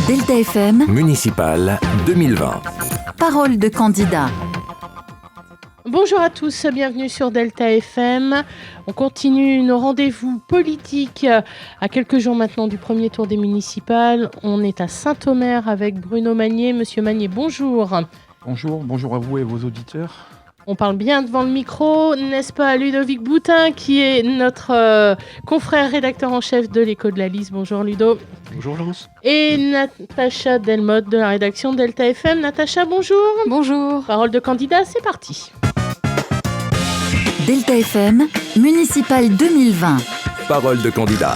Delta FM, Municipal 2020. parole de candidat. Bonjour à tous, bienvenue sur Delta FM. On continue nos rendez-vous politiques à quelques jours maintenant du premier tour des municipales. On est à Saint-Omer avec Bruno Magnier. Monsieur Magnier, bonjour. Bonjour à vous et vos auditeurs. On parle bien devant le micro, n'est-ce pas, Ludovic Boutin, qui est notre confrère rédacteur en chef de l'Écho de la Lys. Bonjour Ludo. Bonjour Laurence. Et Natacha Delmotte de la rédaction Delta FM. Natacha, bonjour. Bonjour. Parole de candidat, c'est parti. Delta FM, municipal 2020. Parole de candidat.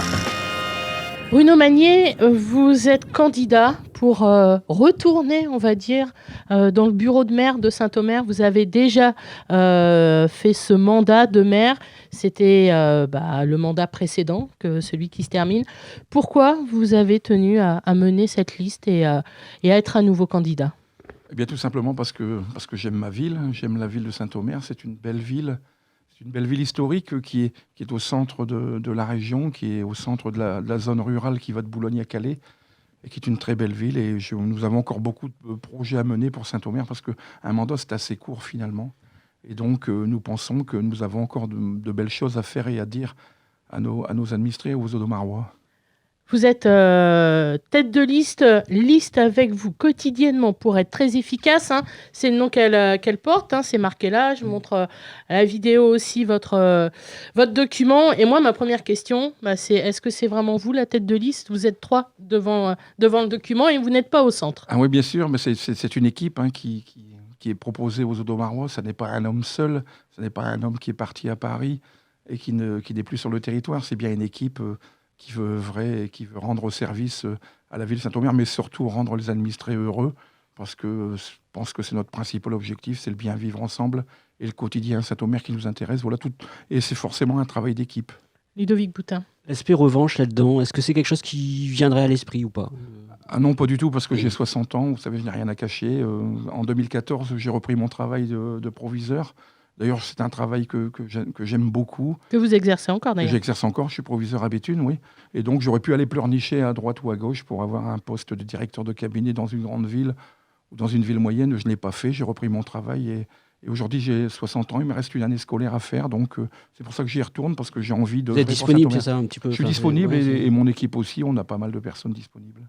Bruno Magnier, vous êtes candidat pour retourner, on va dire, dans le bureau de maire de Saint-Omer. Vous avez déjà fait ce mandat de maire. C'était le mandat précédent que celui qui se termine. Pourquoi vous avez tenu à mener cette liste et à être à nouveau candidat ? Eh bien tout simplement parce que j'aime ma ville, j'aime la ville de Saint-Omer. C'est une belle ville. C'est une belle ville historique qui est au centre de la région, qui est au centre de la zone rurale qui va de Boulogne à Calais, et qui est une très belle ville. Et nous avons encore beaucoup de projets à mener pour Saint-Omer, parce qu'un mandat, c'est assez court finalement. Et donc, nous pensons que nous avons encore de belles choses à faire et à dire à nos administrés et aux Audomarois. Vous êtes tête de liste avec vous quotidiennement pour être très efficace. C'est le nom qu'elle porte, c'est marqué là. Je montre à la vidéo aussi votre document. Et moi, ma première question, c'est est-ce que c'est vraiment vous la tête de liste ? Vous êtes 3 devant le document et vous n'êtes pas au centre. Ah oui, bien sûr, mais c'est une équipe qui est proposée aux Audomarois. Ce n'est pas un homme seul, ce n'est pas un homme qui est parti à Paris et qui n'est plus sur le territoire. C'est bien une équipe qui veut œuvrer et qui veut rendre service à la ville de Saint-Omer, mais surtout rendre les administrés heureux, parce que je pense que c'est notre principal objectif, c'est le bien vivre ensemble et le quotidien à Saint-Omer qui nous intéresse. Voilà tout, et c'est forcément un travail d'équipe. Ludovic Boutin. L'aspect revanche là-dedans, est-ce que c'est quelque chose qui viendrait à l'esprit ou pas ? Ah non, pas du tout, parce que j'ai 60 ans, vous savez, je n'ai rien à cacher. En 2014, j'ai repris mon travail de proviseur. D'ailleurs, c'est un travail que j'aime beaucoup. Que vous exercez encore d'ailleurs. J'exerce encore, je suis proviseur à Béthune, oui. Et donc, j'aurais pu aller pleurnicher à droite ou à gauche pour avoir un poste de directeur de cabinet dans une grande ville ou dans une ville moyenne. Je ne l'ai pas fait, j'ai repris mon travail et aujourd'hui, j'ai 60 ans, il me reste une année scolaire à faire. Donc, c'est pour ça que j'y retourne, parce que j'ai envie de... Vous êtes disponible, c'est ça, un petit peu ? Je suis disponible et mon équipe aussi, on a pas mal de personnes disponibles.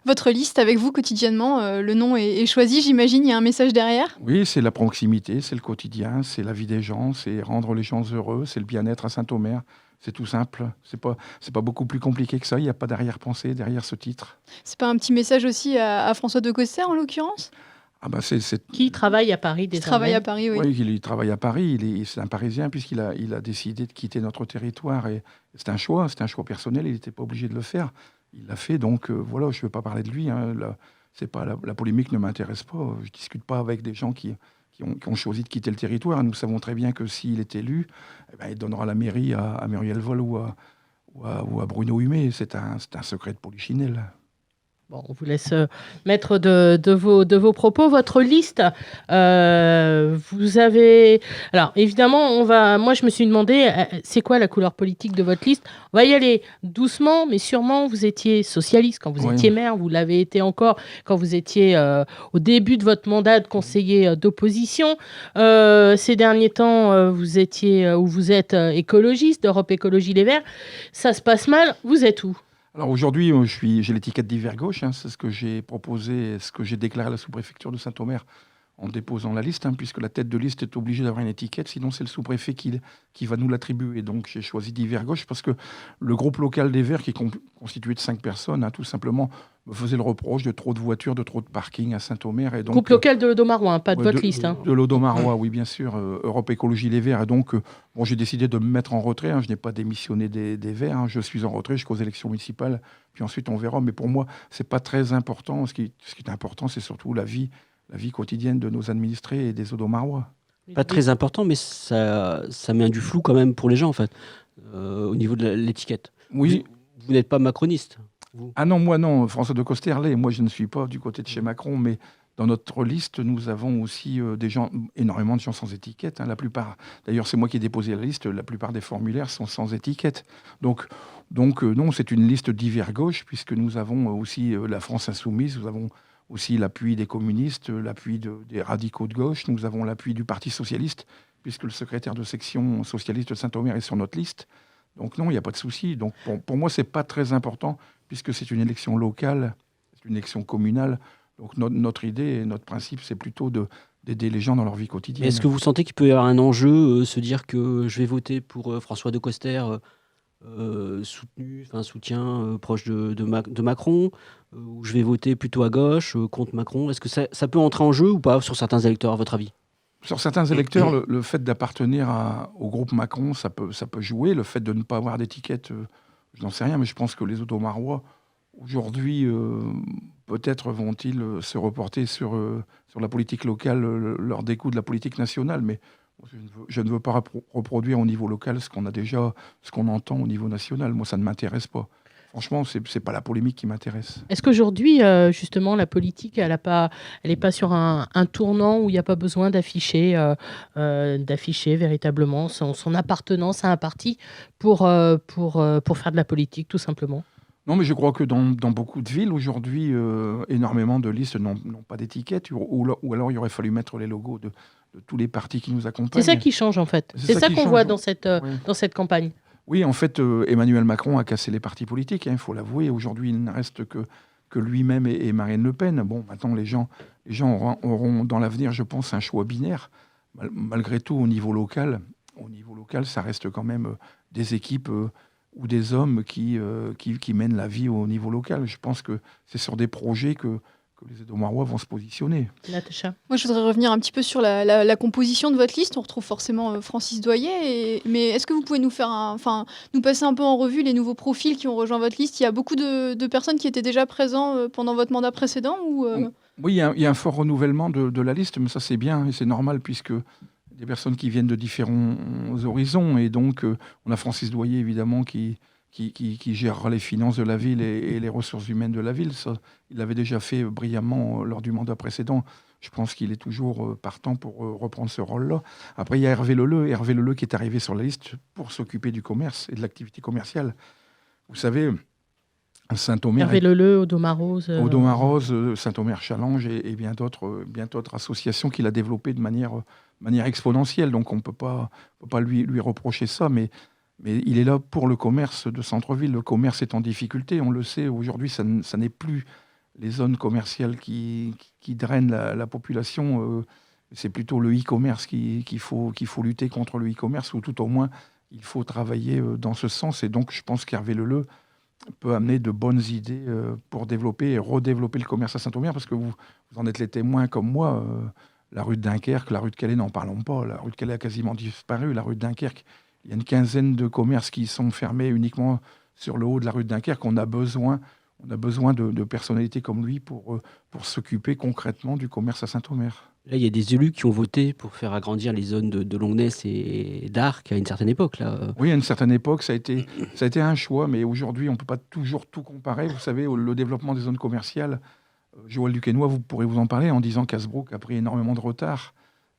Votre liste avec vous quotidiennement, le nom est choisi, j'imagine, il y a un message derrière ? Oui, c'est la proximité, c'est le quotidien, c'est la vie des gens, c'est rendre les gens heureux, c'est le bien-être à Saint-Omer. C'est tout simple, c'est pas beaucoup plus compliqué que ça, il n'y a pas d'arrière-pensée derrière ce titre. C'est pas un petit message aussi à François de Coster, en l'occurrence ? Qui travaille à Paris désormais. Qui travaille à Paris, oui. Oui, il travaille à Paris, c'est un Parisien puisqu'il a décidé de quitter notre territoire et c'est un choix personnel, il n'était pas obligé de le faire. Il l'a fait, donc voilà, je ne veux pas parler de lui. La polémique ne m'intéresse pas. Je ne discute pas avec des gens qui ont choisi de quitter le territoire. Nous savons très bien que s'il est élu, il donnera la mairie à Muriel Voll ou à Bruno Humet. C'est un secret de polichinelle. Bon, on vous laisse mettre de vos propos. Votre liste, vous avez... Alors, évidemment, moi, je me suis demandé, c'est quoi la couleur politique de votre liste ? On va y aller doucement, mais sûrement, vous étiez socialiste quand vous étiez maire. Vous l'avez été encore quand vous étiez au début de votre mandat de conseiller d'opposition. Ces derniers temps, vous êtes écologiste, d'Europe Écologie Les Verts. Ça se passe mal. Vous êtes où ? Alors aujourd'hui, j'ai l'étiquette d'hiver gauche, c'est ce que j'ai proposé, ce que j'ai déclaré à la sous-préfecture de Saint-Omer en déposant la liste, puisque la tête de liste est obligée d'avoir une étiquette, sinon c'est le sous-préfet qui va nous l'attribuer. Donc j'ai choisi d'hiver gauche parce que le groupe local des Verts, qui est constitué de 5 personnes, tout simplement me faisait le reproche de trop de voitures, de trop de parking à Saint-Omer. Et donc, groupe local de l'Audomarois, pas de votre liste. De l'Audomarois, oui, bien sûr. Europe Écologie Les Verts. Et donc, j'ai décidé de me mettre en retrait. Je n'ai pas démissionné des Verts. Je suis en retrait jusqu'aux élections municipales. Puis ensuite, on verra. Mais pour moi, c'est pas très important. Ce qui est important, c'est surtout la vie quotidienne de nos administrés et des Audomarois. Pas très important, mais ça met du flou quand même pour les gens, en fait, au niveau de l'étiquette. Oui. Vous n'êtes pas macroniste, vous ? Ah non, moi non, François de Coster l'est. Moi, je ne suis pas du côté de chez Macron, mais dans notre liste, nous avons aussi énormément de gens sans étiquette. La plupart, d'ailleurs, c'est moi qui ai déposé la liste, la plupart des formulaires sont sans étiquette. Donc, Donc non, c'est une liste d'hiver gauche, puisque nous avons aussi la France insoumise, nous avons aussi l'appui des communistes, l'appui des radicaux de gauche, nous avons l'appui du Parti socialiste, puisque le secrétaire de section socialiste de Saint-Omer est sur notre liste. Donc non, il n'y a pas de souci. Donc pour moi, ce n'est pas très important, puisque c'est une élection locale, c'est une élection communale. Donc notre idée et notre principe, c'est plutôt d'aider les gens dans leur vie quotidienne. Est-ce que vous sentez qu'il peut y avoir un enjeu, se dire que je vais voter pour François Decoster, soutien proche de Macron, ou je vais voter plutôt à gauche, contre Macron? Est-ce que ça peut entrer en jeu ou pas sur certains électeurs, à votre avis? Sur certains électeurs, le fait d'appartenir au groupe Macron, ça peut jouer. Le fait de ne pas avoir d'étiquette, je n'en sais rien, mais je pense que les Audomarois, aujourd'hui, peut-être vont-ils se reporter sur la politique locale, leur dégoût de la politique nationale, mais je ne veux pas reproduire au niveau local ce qu'on entend au niveau national. Moi, ça ne m'intéresse pas. Franchement, c'est pas la polémique qui m'intéresse. Est-ce qu'aujourd'hui, justement, la politique, elle est pas sur un tournant où il n'y a pas besoin d'afficher véritablement son appartenance à un parti pour faire de la politique, tout simplement? Non, mais je crois que dans beaucoup de villes, aujourd'hui, énormément de listes n'ont pas d'étiquette, ou alors il aurait fallu mettre les logos de tous les partis qui nous accompagnent. C'est ça qui change, en fait. C'est ça qu'on voit dans cette campagne. Oui, en fait, Emmanuel Macron a cassé les partis politiques, il faut l'avouer. Aujourd'hui, il ne reste que lui-même et Marine Le Pen. Bon, maintenant, les gens auront dans l'avenir, je pense, un choix binaire. Malgré tout, au niveau local, ça reste quand même des équipes ou des hommes qui mènent la vie au niveau local. Je pense que c'est sur des projets que les Audomarois vont se positionner. Natacha? Moi, je voudrais revenir un petit peu sur la composition de votre liste. On retrouve forcément Francis Doyer. Mais est-ce que vous pouvez nous passer un peu en revue les nouveaux profils qui ont rejoint votre liste? Il y a beaucoup de personnes qui étaient déjà présents pendant votre mandat précédent ou Oui, il y a un fort renouvellement de la liste, mais ça c'est bien et c'est normal puisque des personnes qui viennent de différents horizons. Et donc, on a Francis Doyer, évidemment, qui gérera les finances de la ville et les ressources humaines de la ville. Ça, il l'avait déjà fait brillamment lors du mandat précédent. Je pense qu'il est toujours partant pour reprendre ce rôle-là. Après, il y a Hervé Leleu qui est arrivé sur la liste pour s'occuper du commerce et de l'activité commerciale. Vous savez, Saint-Omer... Hervé Leleu, Audomarose... Audomarose, Saint-Omer Challenge et bien d'autres associations qu'il a développées de manière exponentielle. Donc, on ne peut pas lui reprocher ça, mais il est là pour le commerce de centre-ville. Le commerce est en difficulté, on le sait. Aujourd'hui, ça n'est plus les zones commerciales qui drainent la population. C'est plutôt le e-commerce qu'il faut lutter contre le e-commerce, ou tout au moins, il faut travailler dans ce sens. Et donc, je pense qu'Hervé Leleu peut amener de bonnes idées pour développer et redévelopper le commerce à Saint-Omer, parce que vous en êtes les témoins comme moi. La rue de Dunkerque, la rue de Calais, n'en parlons pas. La rue de Calais a quasiment disparu. La rue de Dunkerque, il y a une quinzaine de commerces qui sont fermés uniquement sur le haut de la rue de Dunkerque. On a besoin de personnalités comme lui pour s'occuper concrètement du commerce à Saint-Omer. Là, il y a des élus qui ont voté pour faire agrandir les zones de Longness et d'Arc à une certaine époque. Là. Oui, à une certaine époque, ça a été un choix, mais aujourd'hui, on ne peut pas toujours tout comparer. Vous savez, le développement des zones commerciales, Joël Duquesnoy, vous pourrez vous en parler en disant qu'Hasbrook a pris énormément de retard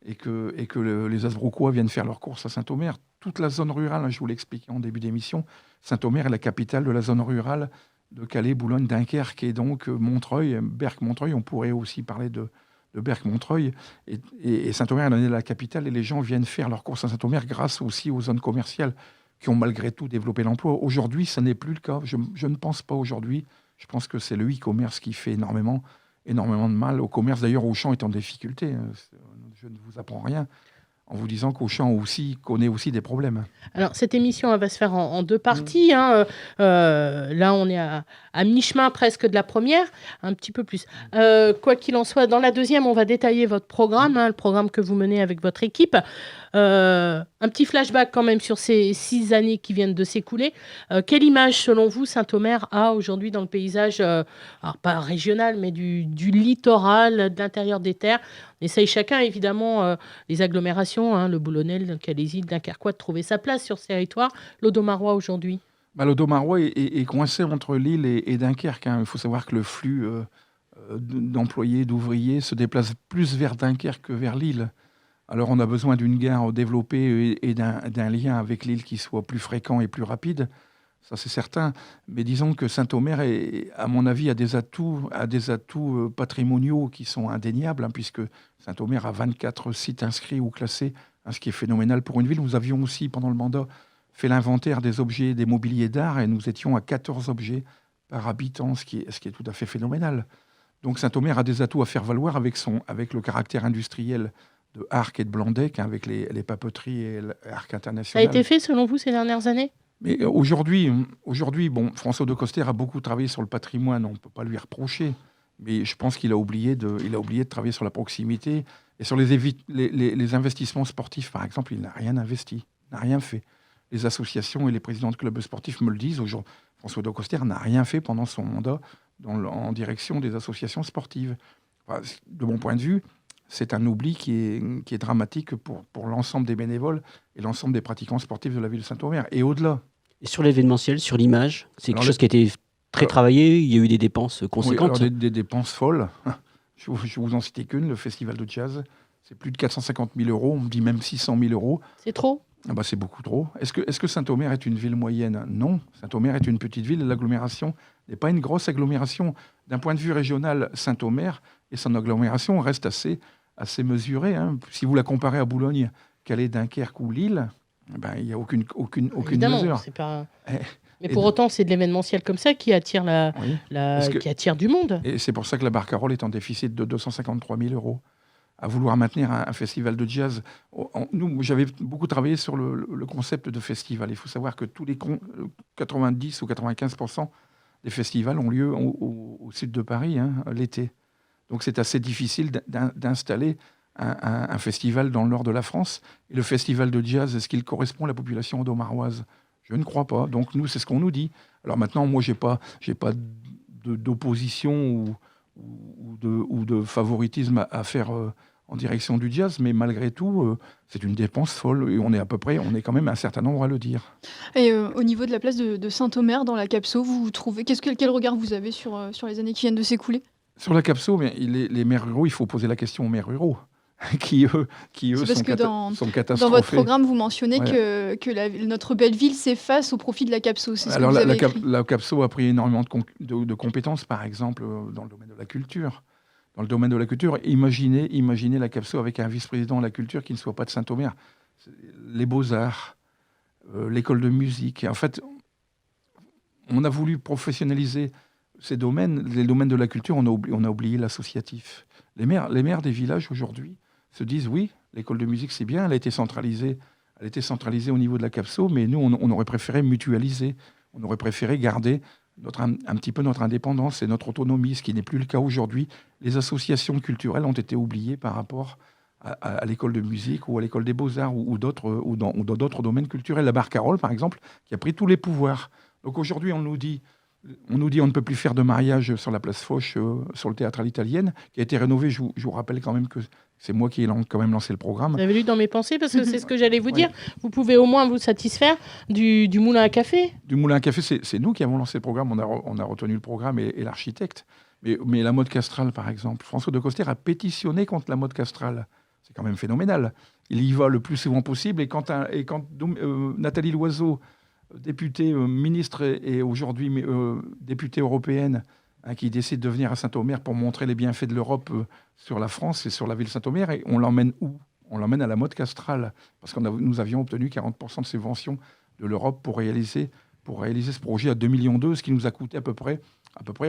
et que les Hasbroukois viennent faire leurs courses à Saint-Omer. Toute la zone rurale, je vous l'ai expliqué en début d'émission, Saint-Omer est la capitale de la zone rurale de Calais, Boulogne, Dunkerque et donc Montreuil, Berck-Montreuil. On pourrait aussi parler de Berck-Montreuil. Et Saint-Omer est la capitale et les gens viennent faire leurs courses à Saint-Omer grâce aussi aux zones commerciales qui ont malgré tout développé l'emploi. Aujourd'hui, ça n'est plus le cas. Je ne pense pas aujourd'hui. Je pense que c'est le e-commerce qui fait énormément de mal au commerce. D'ailleurs, Auchan est en difficulté. Je ne vous apprends rien en vous disant qu'Auchan connaît aussi des problèmes. Alors, cette émission, elle va se faire en deux parties. Là, on est à mi-chemin presque de la première, un petit peu plus. Quoi qu'il en soit, dans la deuxième, on va détailler votre programme, le programme que vous menez avec votre équipe. Un petit flashback quand même sur ces 6 années qui viennent de s'écouler. Quelle image, selon vous, Saint-Omer a aujourd'hui dans le paysage, alors pas régional, mais du littoral, de l'intérieur des terres? On essaye chacun, évidemment, les agglomérations, le Boulonnais, le Calaisis, le Dunkerquois, de trouver sa place sur ce territoire. L'Audomarois aujourd'hui? L'Audomarois est coincé entre Lille et Dunkerque. Il faut savoir que le flux d'employés, d'ouvriers se déplace plus vers Dunkerque que vers Lille. Alors on a besoin d'une gare développée et d'un lien avec Lille qui soit plus fréquent et plus rapide. ça c'est certain. Mais disons que Saint-Omer, à mon avis, a des atouts patrimoniaux qui sont indéniables, puisque Saint-Omer a 24 sites inscrits ou classés, ce qui est phénoménal pour une ville. Nous avions aussi, pendant le mandat, fait l'inventaire des objets, des mobiliers d'art, et nous étions à 14 objets par habitant, ce qui est tout à fait phénoménal. Donc Saint-Omer a des atouts à faire valoir avec le caractère industriel de Arques et de Blandec, avec les papeteries et l'Arc Ça a international. été fait, selon vous, ces dernières années ? Mais aujourd'hui, François de Coster a beaucoup travaillé sur le patrimoine, on ne peut pas lui reprocher. Mais je pense qu'il a oublié de travailler sur la proximité et sur les investissements sportifs, par exemple. Il n'a rien investi, n'a rien fait. Les associations et les présidents de clubs sportifs me le disent. Aujourd'hui, François de Coster n'a rien fait pendant son mandat en direction des associations sportives. Enfin, de mon point de vue, c'est un oubli qui est dramatique pour l'ensemble des bénévoles et l'ensemble des pratiquants sportifs de la ville de Saint-Omer. Et au-delà. Et sur l'événementiel, sur l'image, c'est quelque chose qui a été très travaillé, il y a eu des dépenses conséquentes. Oui, des dépenses folles. Je vais vous en citer qu'une, le festival de jazz. C'est plus de 450 000 €, on me dit même 600 000 €. C'est trop ? C'est beaucoup trop. Est-ce que Saint-Omer est une ville moyenne ? Non. Saint-Omer est une petite ville et l'agglomération n'est pas une grosse agglomération. D'un point de vue régional, Saint-Omer et son agglomération restent assez mesurées. Si vous la comparez à Boulogne, Calais, Dunkerque ou Lille, il n'y a aucune mesure. C'est pas... Mais pour autant, c'est de l'événementiel comme ça qui attire, qui attire du monde. Et c'est pour ça que la Barcarolle est en déficit de 253 000 €. À vouloir maintenir un festival de jazz. J'avais beaucoup travaillé sur le concept de festival. Il faut savoir que tous les 90 ou 95% des festivals ont lieu au sud de Paris l'été. Donc c'est assez difficile d'installer un festival dans le nord de la France. Et le festival de jazz, est-ce qu'il correspond à la population audomaroise ? Je ne crois pas. Donc nous, c'est ce qu'on nous dit. Alors maintenant, moi, j'ai pas d'opposition ou de favoritisme à faire en direction du jazz, mais malgré tout, c'est une dépense folle et on est quand même un certain nombre à le dire. Et au niveau de la place de Saint-Omer dans la Capso, vous trouvez quel regard vous avez sur les années qui viennent de s'écouler ? Sur la Capso, les maires ruraux, il faut poser la question aux maires ruraux. qui eux sont catastrophés. Dans votre programme, vous mentionnez que notre belle ville s'efface au profit de la Capso. C'est ce Alors que vous avez écrit. La Capso a pris énormément de compétences, par exemple, dans le domaine de la culture. Dans le domaine de la culture, imaginez la Capso avec un vice-président de la culture qui ne soit pas de Saint-Omer. Les beaux-arts, l'école de musique. En fait, on a voulu professionnaliser ces domaines. Les domaines de la culture, on a oublié l'associatif. Les maires des villages, aujourd'hui, se disent oui, l'école de musique c'est bien, elle a été centralisée au niveau de la Capso, mais nous on aurait préféré mutualiser, on aurait préféré garder un petit peu notre indépendance et notre autonomie, ce qui n'est plus le cas aujourd'hui. Les associations culturelles ont été oubliées par rapport à l'école de musique ou à l'école des beaux-arts ou dans d'autres domaines culturels. La Barcarolle, par exemple, qui a pris tous les pouvoirs. Donc aujourd'hui, on nous dit on ne peut plus faire de mariage sur la place Foch, sur le théâtre à l'italienne, qui a été rénové. Je vous rappelle quand même que c'est moi qui ai quand même lancé le programme. Vous avez lu dans mes pensées, parce que c'est ce que j'allais vous dire. Vous pouvez au moins vous satisfaire du moulin à café. Du moulin à café, c'est nous qui avons lancé le programme. On a retenu le programme et l'architecte. Mais la mode castrale, par exemple, François de Coster a pétitionné contre la mode castrale. C'est quand même phénoménal. Il y va le plus souvent possible. Et quand Nathalie Loiseau, députée, ministre et aujourd'hui députée européenne, qui décide de venir à Saint-Omer pour montrer les bienfaits de l'Europe sur la France et sur la ville de Saint-Omer, et on l'emmène où ? On l'emmène à la mode castrale, parce que nous avions obtenu 40% de subventions de l'Europe pour réaliser ce projet à 2,2 millions, ce qui nous a coûté à peu près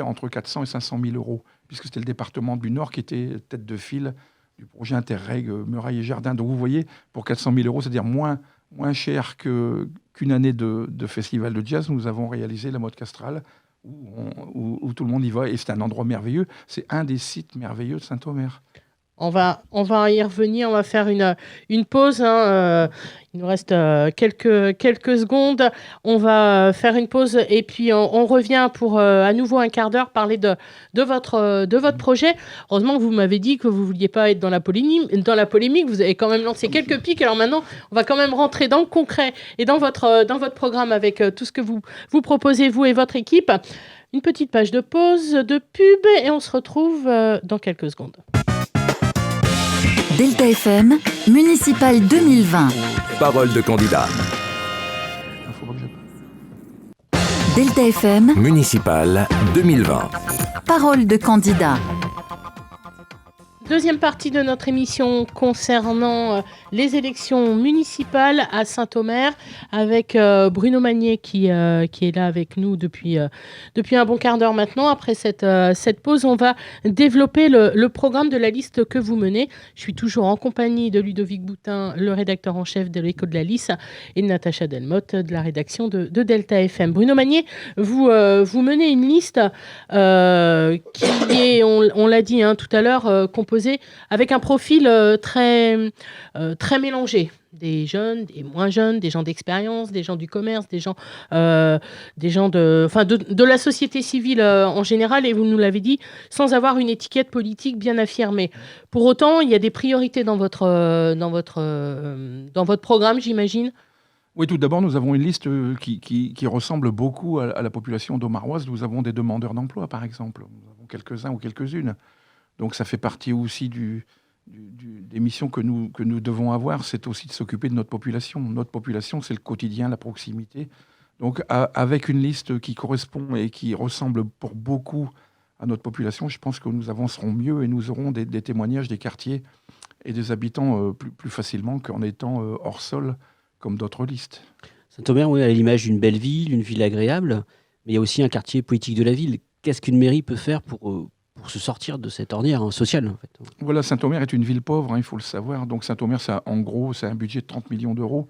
entre 400 et 500 000 €, puisque c'était le département du Nord qui était tête de file du projet Interreg Murailles et Jardins. Donc vous voyez, pour 400 000 €, c'est-à-dire moins cher qu'une année de festival de jazz, nous avons réalisé la mode castrale, où tout le monde y va, et c'est un endroit merveilleux. C'est un des sites merveilleux de Saint-Omer. On va y revenir, on va faire une pause. Il nous reste quelques secondes. On va faire une pause et puis on revient pour à nouveau un quart d'heure parler de votre projet. Heureusement que vous m'avez dit que vous ne vouliez pas être dans la polémique. Vous avez quand même lancé quelques pics. Alors maintenant, on va quand même rentrer dans le concret et dans votre programme avec tout ce que vous proposez, vous et votre équipe. Une petite page de pause, de pub, et on se retrouve dans quelques secondes. Delta FM, municipal 2020. Parole de candidat. Delta FM, Municipal 2020. parole de candidat. Deuxième partie de notre émission concernant les élections municipales à Saint-Omer avec Bruno Magnier qui est là avec nous depuis un bon quart d'heure maintenant. Après cette pause, on va développer le programme de la liste que vous menez. Je suis toujours en compagnie de Ludovic Boutin, le rédacteur en chef de l'Écho de la Lys, et de Natacha Delmotte de la rédaction de Delta FM. Bruno Magnier, vous menez une liste qui est, on l'a dit tout à l'heure, composée avec un profil très mélangé. Des jeunes, des moins jeunes, des gens d'expérience, des gens du commerce, des gens de la société civile en général, et vous nous l'avez dit, sans avoir une étiquette politique bien affirmée. Pour autant, il y a des priorités dans votre programme, j'imagine. Oui, tout d'abord, nous avons une liste qui ressemble beaucoup à la population domaroise. Nous avons des demandeurs d'emploi, par exemple. Nous avons quelques-uns ou quelques-unes. Donc ça fait partie aussi des missions que nous devons avoir, c'est aussi de s'occuper de notre population. Notre population, c'est le quotidien, la proximité. Donc avec une liste qui correspond et qui ressemble pour beaucoup à notre population, je pense que nous avancerons mieux et nous aurons des témoignages des quartiers et des habitants plus facilement qu'en étant hors sol comme d'autres listes. Saint-Omer, oui, à l'image d'une belle ville, une ville agréable, mais il y a aussi un quartier politique de la ville. Qu'est-ce qu'une mairie peut faire pour se sortir de cette ornière sociale, en fait? Voilà, Saint-Omer est une ville pauvre, il faut le savoir. Donc Saint-Omer, en gros, c'est un budget de 30 millions d'euros,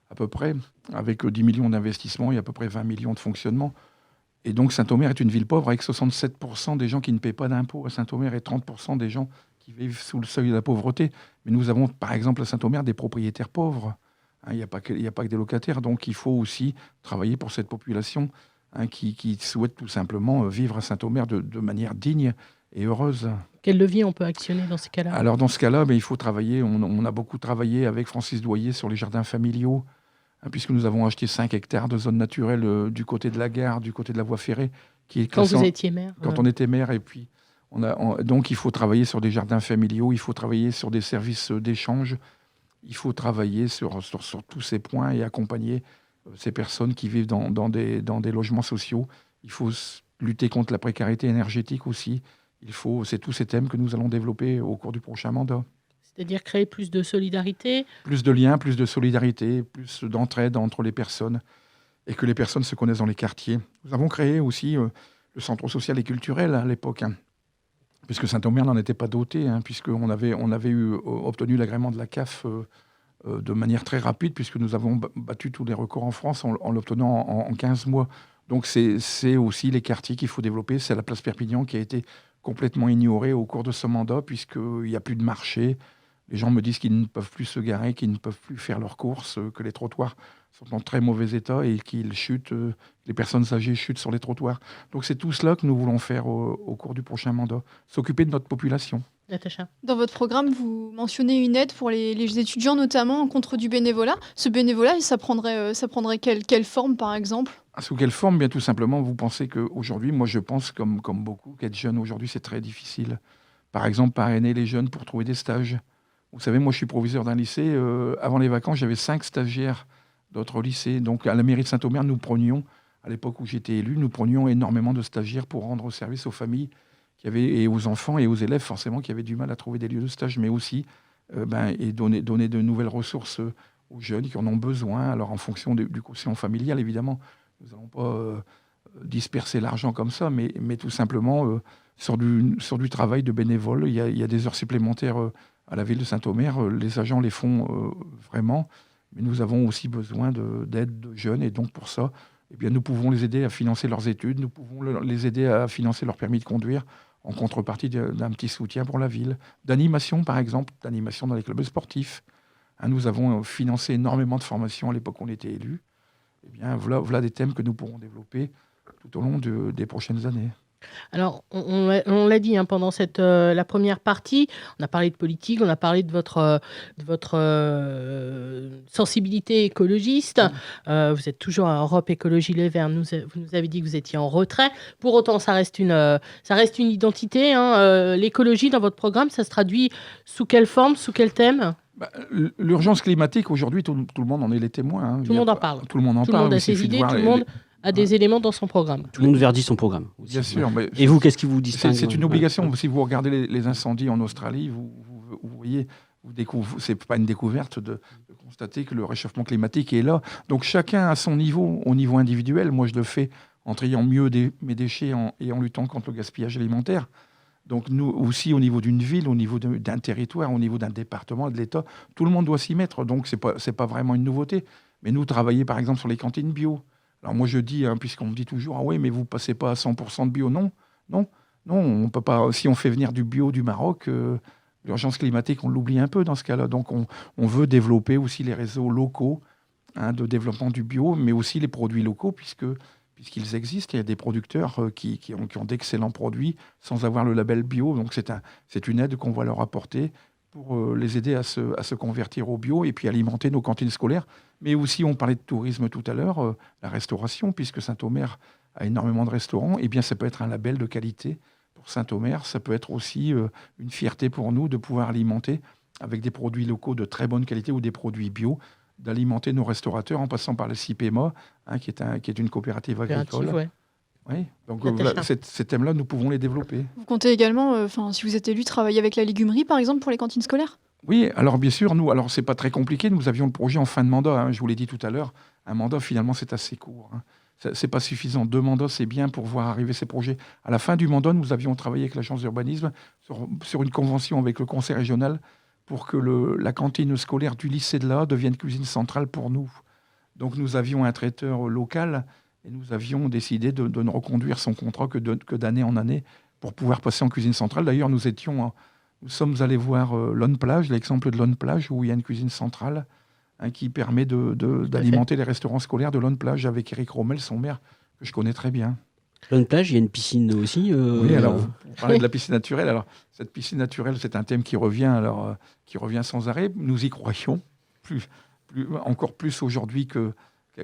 à peu près, avec 10 millions d'investissements et à peu près 20 millions de fonctionnement. Et donc Saint-Omer est une ville pauvre, avec 67% des gens qui ne paient pas d'impôts à Saint-Omer et 30% des gens qui vivent sous le seuil de la pauvreté. Mais nous avons, par exemple, à Saint-Omer, des propriétaires pauvres. Il n'y a pas que des locataires, donc il faut aussi travailler pour cette population qui souhaite tout simplement vivre à Saint-Omer de manière digne et heureuse. Quel levier on peut actionner dans ces cas-là? Alors dans ce cas-là, il faut travailler. On a beaucoup travaillé avec Francis Doyer sur les jardins familiaux, puisque nous avons acheté 5 hectares de zones naturelles du côté de la gare, du côté de la voie ferrée. Quand vous étiez maire? Quand on était maire, et puis donc il faut travailler sur des jardins familiaux, il faut travailler sur des services d'échange, il faut travailler sur tous ces points et accompagner ces personnes qui vivent dans des logements sociaux. Il faut lutter contre la précarité énergétique aussi. C'est tous ces thèmes que nous allons développer au cours du prochain mandat. C'est-à-dire créer plus de solidarité? Plus de liens, plus de solidarité, plus d'entraide entre les personnes et que les personnes se connaissent dans les quartiers. Nous avons créé aussi le centre social et culturel à l'époque, puisque Saint-Omer n'en était pas doté, puisqu'on avait obtenu l'agrément de la CAF de manière très rapide, puisque nous avons battu tous les records en France en l'obtenant en 15 mois. Donc c'est aussi les quartiers qu'il faut développer. C'est la place Perpignan qui a été complètement ignorée au cours de ce mandat, puisqu'il n'y a plus de marché. Les gens me disent qu'ils ne peuvent plus se garer, qu'ils ne peuvent plus faire leurs courses, que les trottoirs sont en très mauvais état et qu'ils chutent, les personnes âgées chutent sur les trottoirs. Donc c'est tout cela que nous voulons faire au cours du prochain mandat, s'occuper de notre population. Natacha. Dans votre programme, vous mentionnez une aide pour les étudiants, notamment contre du bénévolat. Ce bénévolat, ça prendrait quelle forme, par exemple? Sous quelle forme? Bien tout simplement, vous pensez qu'aujourd'hui, moi je pense comme beaucoup, qu'être jeune aujourd'hui, c'est très difficile. Par exemple, parrainer les jeunes pour trouver des stages. Vous savez, moi je suis proviseur d'un lycée. Avant les vacances, j'avais 5 stagiaires d'autres lycées. Donc à la mairie de Saint-Omer, nous prenions, à l'époque où j'étais élu, nous prenions énormément de stagiaires pour rendre service aux familles et aux enfants et aux élèves, forcément, qui avaient du mal à trouver des lieux de stage, mais aussi et donner de nouvelles ressources aux jeunes qui en ont besoin. Alors en fonction du quotient familial, évidemment, nous n'allons pas disperser l'argent comme ça, mais tout simplement sur du travail de bénévole. Il y a des heures supplémentaires à la ville de Saint-Omer. Les agents les font vraiment, mais nous avons aussi besoin d'aide de jeunes. Et donc pour ça, nous pouvons les aider à financer leurs études, nous pouvons les aider à financer leur permis de conduire en contrepartie d'un petit soutien pour la ville. D'animation, par exemple, d'animation dans les clubs sportifs. Nous avons financé énormément de formations à l'époque où on était élus. Voilà des thèmes que nous pourrons développer tout au long des prochaines années. Alors, on l'a dit pendant la première partie, on a parlé de politique, on a parlé de votre sensibilité écologiste. Vous êtes toujours à Europe Écologie Les Verts. Vous nous avez dit que vous étiez en retrait. Pour autant, ça reste une identité. L'écologie dans votre programme, ça se traduit sous quelle forme, sous quel thème ? L'urgence climatique, aujourd'hui, tout le monde en est les témoins. Tout le monde en parle. Tout le monde en parle. Tout le monde a ses idées, tout le monde a des éléments dans son programme. Tout le monde verdit son programme. aussi. Bien sûr. Mais Et vous, qu'est-ce qui vous distingue? c'est une obligation. Si vous regardez les incendies en Australie, vous voyez, c'est pas une découverte de constater que le réchauffement climatique est là. Donc chacun à son niveau, au niveau individuel. Moi, je le fais en triant mieux mes déchets et en luttant contre le gaspillage alimentaire. Donc nous aussi, au niveau d'une ville, au niveau d'un territoire, au niveau d'un département, de l'État, tout le monde doit s'y mettre. Donc c'est pas vraiment une nouveauté. Mais nous, travailler par exemple sur les cantines bio. Alors moi je dis, puisqu'on me dit toujours, ah oui, mais vous passez pas à 100% de bio. Non, on peut pas. Si on fait venir du bio du Maroc, l'urgence climatique, on l'oublie un peu dans ce cas-là. Donc on veut développer aussi les réseaux locaux de développement du bio, mais aussi les produits locaux, puisqu'ils existent. Il y a des producteurs qui ont d'excellents produits sans avoir le label bio. Donc c'est une aide qu'on va leur apporter pour les aider à se convertir au bio et puis alimenter nos cantines scolaires. Mais aussi, on parlait de tourisme tout à l'heure, la restauration, puisque Saint-Omer a énormément de restaurants. Eh bien, ça peut être un label de qualité pour Saint-Omer. Ça peut être aussi une fierté pour nous de pouvoir alimenter avec des produits locaux de très bonne qualité ou des produits bio, d'alimenter nos restaurateurs en passant par le CIPEMA, qui est une coopérative agricole. Ouais. Oui, donc voilà, ces thèmes-là, nous pouvons les développer. Vous comptez également, si vous êtes élu, travailler avec la légumerie, par exemple, pour les cantines scolaires? Oui, alors bien sûr, alors c'est pas très compliqué. Nous avions le projet en fin de mandat, je vous l'ai dit tout à l'heure. Un mandat, finalement, c'est assez court. C'est pas suffisant. 2 mandats, c'est bien pour voir arriver ces projets. À la fin du mandat, nous avions travaillé avec l'agence d'urbanisme sur une convention avec le conseil régional pour que la cantine scolaire du lycée de là devienne cuisine centrale pour nous. Donc nous avions un traiteur local et nous avions décidé de ne reconduire son contrat que d'année en année pour pouvoir passer en cuisine centrale. D'ailleurs, nous sommes allés voir Lonne Plage, l'exemple de Lonne Plage, où il y a une cuisine centrale qui permet d'alimenter les restaurants scolaires de Lonne Plage avec Éric Rommel, son maire, que je connais très bien. Lonne Plage, il y a une piscine aussi. Oui, alors vous parlez de la piscine naturelle. Alors cette piscine naturelle, c'est un thème qui revient sans arrêt. Nous y croyons encore plus aujourd'hui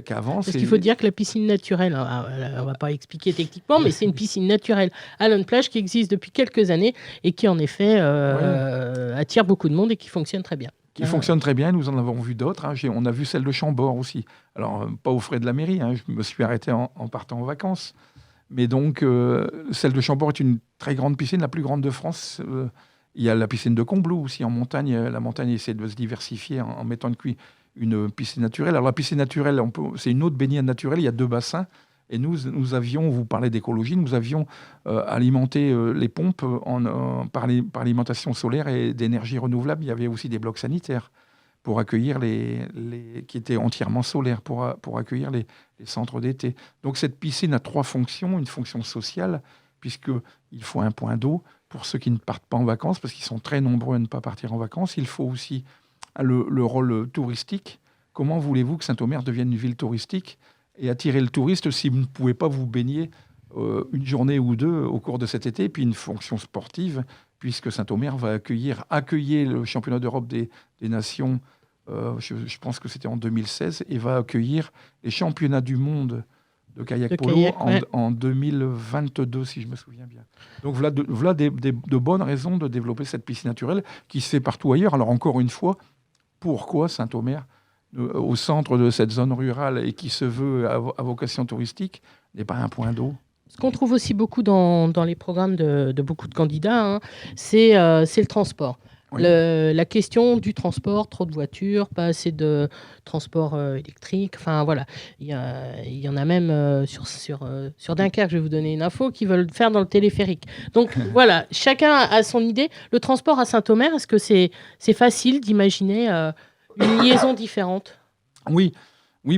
qu'avant. Parce qu'il faut dire que la piscine naturelle, on ne va pas expliquer techniquement, mais c'est une piscine naturelle à Lonne Plage qui existe depuis quelques années et qui en effet attire beaucoup de monde et qui fonctionne très bien. Qui fonctionne très bien, nous en avons vu d'autres. On a vu celle de Chambord aussi. Alors, pas aux frais de la mairie, je me suis arrêté en partant en vacances. Mais donc, celle de Chambord est une très grande piscine, la plus grande de France. Il y a la piscine de Combloux aussi en montagne. La montagne essaie de se diversifier en mettant une piscine naturelle. Alors la piscine naturelle, c'est une eau de baignade naturelle, il y a 2 bassins. Et nous avions, vous parlez d'écologie, nous avions alimenté les pompes par l'alimentation solaire et d'énergie renouvelable. Il y avait aussi des blocs sanitaires pour accueillir qui étaient entièrement solaires, pour accueillir les centres d'été. Donc cette piscine a 3 fonctions. Une fonction sociale, puisqu'il faut un point d'eau pour ceux qui ne partent pas en vacances, parce qu'ils sont très nombreux à ne pas partir en vacances. Il faut aussi le rôle touristique. Comment voulez-vous que Saint-Omer devienne une ville touristique et attirer le touriste si vous ne pouvez pas vous baigner une journée ou 2 au cours de cet été? Et puis une fonction sportive, puisque Saint-Omer va accueillir le championnat d'Europe des nations, je pense que c'était en 2016, et va accueillir les championnats du monde de kayak polo en 2022, si je me souviens bien. Donc voilà de bonnes raisons de développer cette piscine naturelle qui se fait partout ailleurs. Alors encore une fois, pourquoi Saint-Omer, au centre de cette zone rurale et qui se veut à vocation touristique, n'est pas un point d'eau? Ce qu'on trouve aussi beaucoup dans les programmes de beaucoup de candidats, c'est le transport. Oui. La question du transport, trop de voitures, pas assez de transport électrique. Enfin voilà, il y en a même sur Dunkerque, je vais vous donner une info, qui veulent faire dans le téléphérique. Donc voilà, chacun a son idée. Le transport à Saint-Omer, est-ce que c'est facile d'imaginer une liaison différente? Oui,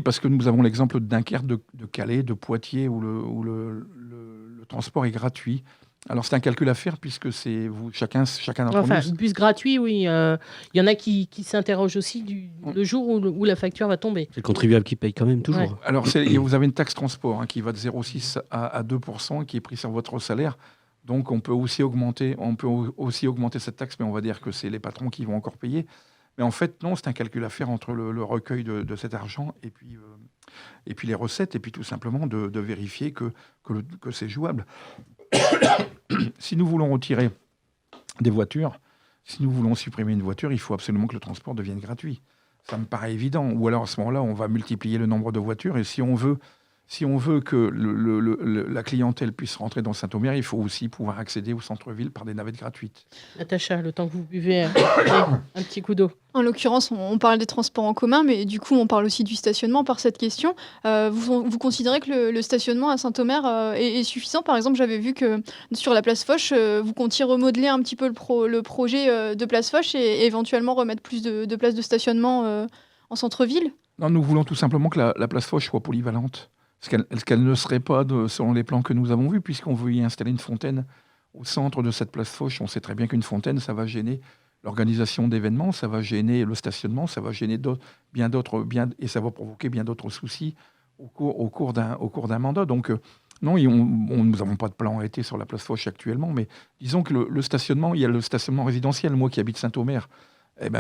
parce que nous avons l'exemple de Dunkerque, de Calais, de Poitiers, où le transport est gratuit. Alors c'est un calcul à faire puisque c'est chacun d'entre nous. Le bus gratuit, oui. Il y en a qui s'interrogent aussi le jour où la facture va tomber. C'est le contribuable qui paye quand même toujours. Ouais. Alors vous avez une taxe transport qui va de 0,6 à 2%, qui est prise sur votre salaire. Donc on peut aussi augmenter cette taxe, mais on va dire que c'est les patrons qui vont encore payer. Mais en fait, non, c'est un calcul à faire entre le recueil de cet argent et puis les recettes, et puis tout simplement de vérifier que c'est jouable. Si nous voulons retirer des voitures, si nous voulons supprimer une voiture, il faut absolument que le transport devienne gratuit. Ça me paraît évident. Ou alors à ce moment-là, on va multiplier le nombre de voitures. Et si on veut si on veut que la clientèle puisse rentrer dans Saint-Omer, il faut aussi pouvoir accéder au centre-ville par des navettes gratuites. Natacha, le temps que vous buvez un petit coup d'eau. En l'occurrence, on parle des transports en commun, mais du coup, on parle aussi du stationnement par cette question. Vous considérez que le stationnement à Saint-Omer est suffisant? Par exemple, j'avais vu que sur la place Foch, vous comptiez remodeler un petit peu le projet de place Foch et éventuellement remettre plus de places de stationnement en centre-ville. Non, nous voulons tout simplement que la place Foch soit polyvalente. Ce qu'elle ne serait pas selon les plans que nous avons vus, puisqu'on veut y installer une fontaine au centre de cette place Foch. On sait très bien qu'une fontaine, ça va gêner l'organisation d'événements, ça va gêner le stationnement, ça va gêner et ça va provoquer bien d'autres soucis au cours d'un mandat. Donc, non, nous n'avons pas de plan arrêté sur la place Foch actuellement, mais disons que le stationnement, il y a le stationnement résidentiel. Moi qui habite Saint-Omer,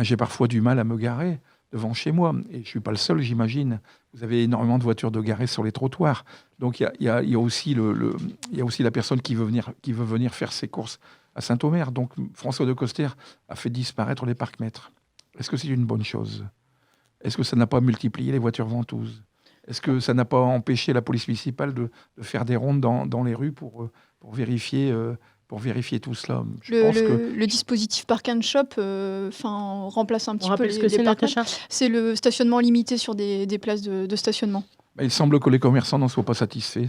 j'ai parfois du mal à me garer devant chez moi. Et je ne suis pas le seul, j'imagine. Vous avez énormément de voitures de garées sur les trottoirs. Donc, il y a aussi la personne qui veut venir faire ses courses à Saint-Omer. Donc, François Decoster a fait disparaître les parcs-mètres. Est-ce que c'est une bonne chose? Est-ce que ça n'a pas multiplié les voitures ventouses? Est-ce que ça n'a pas empêché la police municipale de faire des rondes dans les rues pour vérifier tout cela? Le dispositif Park and Shop remplace un petit peu ce que c'est, Natacha? C'est le stationnement limité sur des places de stationnement. Il semble que les commerçants n'en soient pas satisfaits.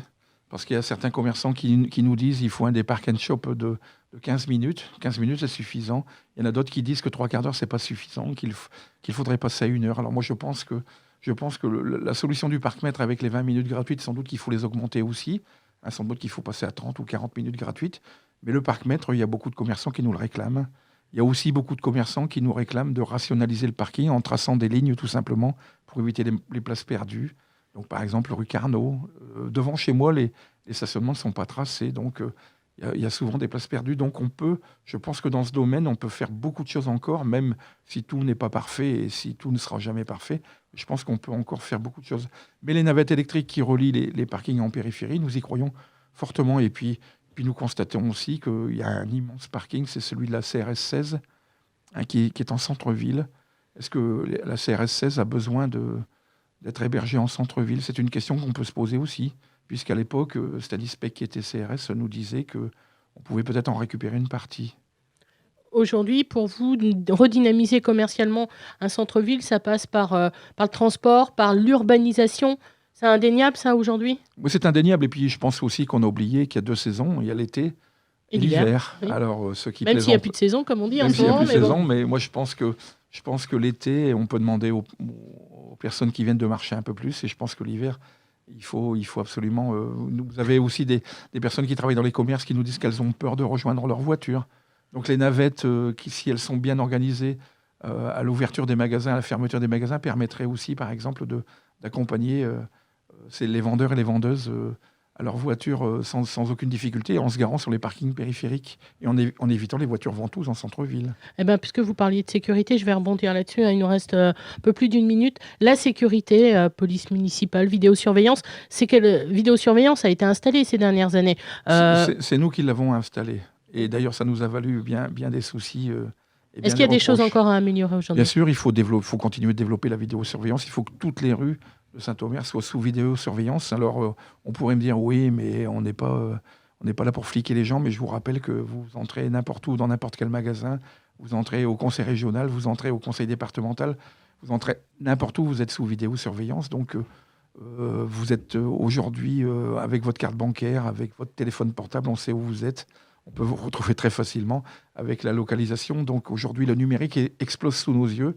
Parce qu'il y a certains commerçants qui nous disent qu'il faut un des Park and Shop de 15 minutes. 15 minutes, c'est suffisant. Il y en a d'autres qui disent que 3 quarts d'heure, c'est pas suffisant, qu'il faudrait passer à 1 heure. Alors moi, je pense que la solution du parc-mètre avec les 20 minutes gratuites, sans doute qu'il faut les augmenter aussi. Sans doute qu'il faut passer à 30 ou 40 minutes gratuites. Mais le parc-mètre, il y a beaucoup de commerçants qui nous le réclament. Il y a aussi beaucoup de commerçants qui nous réclament de rationaliser le parking en traçant des lignes, tout simplement, pour éviter les places perdues. Donc, par exemple, rue Carnot. Devant chez moi, les stationnements ne sont pas tracés. Donc, il y a souvent des places perdues. Donc, je pense que dans ce domaine, on peut faire beaucoup de choses encore, même si tout n'est pas parfait et si tout ne sera jamais parfait. Je pense qu'on peut encore faire beaucoup de choses. Mais les navettes électriques qui relient les parkings en périphérie, nous y croyons fortement. Et puis nous constatons aussi qu'il y a un immense parking, c'est celui de la CRS 16, qui est en centre-ville. Est-ce que la CRS 16 a besoin d'être hébergée en centre-ville? C'est une question qu'on peut se poser aussi, puisqu'à l'époque, Stanis Peck, qui était CRS, nous disait qu'on pouvait peut-être en récupérer une partie. Aujourd'hui, pour vous, redynamiser commercialement un centre-ville, ça passe par le transport, par l'urbanisation. C'est indéniable, ça, aujourd'hui? Oui, c'est indéniable. Et puis, je pense aussi qu'on a oublié qu'il y a 2 saisons. Il y a l'été et l'hiver. Oui. Alors, ceux qui même s'il n'y a plus de saison, comme on dit en ce moment. Mais moi, je pense que l'été, on peut demander aux personnes qui viennent de marcher un peu plus. Et je pense que l'hiver, il faut absolument... vous avez aussi des personnes qui travaillent dans les commerces qui nous disent qu'elles ont peur de rejoindre leur voiture. Donc, les navettes, si elles sont bien organisées à l'ouverture des magasins, à la fermeture des magasins, permettraient aussi, par exemple, d'accompagner les vendeurs et les vendeuses à leur voiture sans aucune difficulté, en se garant sur les parkings périphériques et en évitant les voitures ventouses en centre-ville. Puisque vous parliez de sécurité, je vais rebondir là-dessus. Il nous reste un peu plus d'1 minute. La sécurité, police municipale, vidéosurveillance, vidéosurveillance a été installée ces dernières années. C'est nous qui l'avons installée. Et d'ailleurs, ça nous a valu bien des soucis. Est-ce qu'il y a des choses encore à améliorer aujourd'hui? Bien sûr, il faut continuer de développer la vidéosurveillance. Il faut que toutes les rues de Saint-Omer soient sous vidéosurveillance. Alors, on pourrait me dire, oui, mais on n'est pas là pour fliquer les gens. Mais je vous rappelle que vous entrez n'importe où, dans n'importe quel magasin. Vous entrez au conseil régional, vous entrez au conseil départemental. Vous entrez n'importe où, vous êtes sous vidéosurveillance. Donc, vous êtes aujourd'hui avec votre carte bancaire, avec votre téléphone portable, on sait où vous êtes. On peut vous retrouver très facilement avec la localisation. Donc aujourd'hui, le numérique explose sous nos yeux.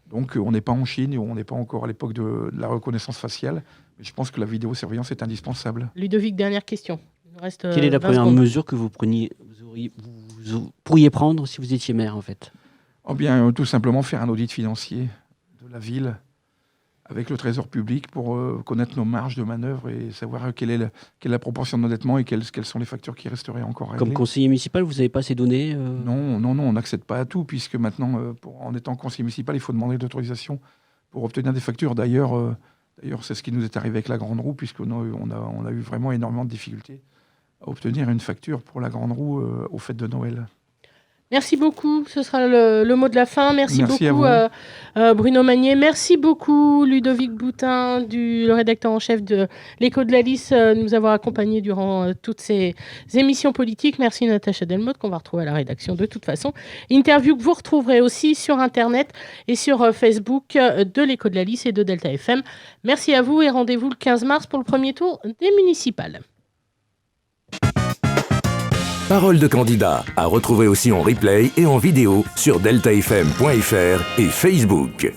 Donc on n'est pas en Chine, on n'est pas encore à l'époque de la reconnaissance faciale. Mais je pense que la vidéosurveillance est indispensable. Ludovic, dernière question. Quelle est la première mesure que vous pourriez prendre si vous étiez maire, en fait? Tout simplement faire un audit financier de la ville avec le Trésor public pour connaître nos marges de manœuvre et savoir quelle est la proportion d'endettement et quelles sont les factures qui resteraient encore réglées. Comme conseiller municipal, vous n'avez pas ces données Non, on n'accède pas à tout, puisque maintenant, en étant conseiller municipal, il faut demander l'autorisation pour obtenir des factures. D'ailleurs, c'est ce qui nous est arrivé avec la Grande Roue, puisqu'on a eu vraiment énormément de difficultés à obtenir une facture pour la Grande Roue aux fêtes de Noël. Merci beaucoup, ce sera le mot de la fin. Merci Merci beaucoup à Bruno Magnier. Merci beaucoup Ludovic Boutin, le rédacteur en chef de l'Écho de la Lys, nous avoir accompagnés durant toutes ces émissions politiques. Merci Natacha Delmotte, qu'on va retrouver à la rédaction de toute façon. Interview que vous retrouverez aussi sur Internet et sur Facebook de l'Écho de la Lys et de Delta FM. Merci à vous et rendez-vous le 15 mars pour le premier tour des municipales. Parole de candidat à retrouver aussi en replay et en vidéo sur deltafm.fr et Facebook.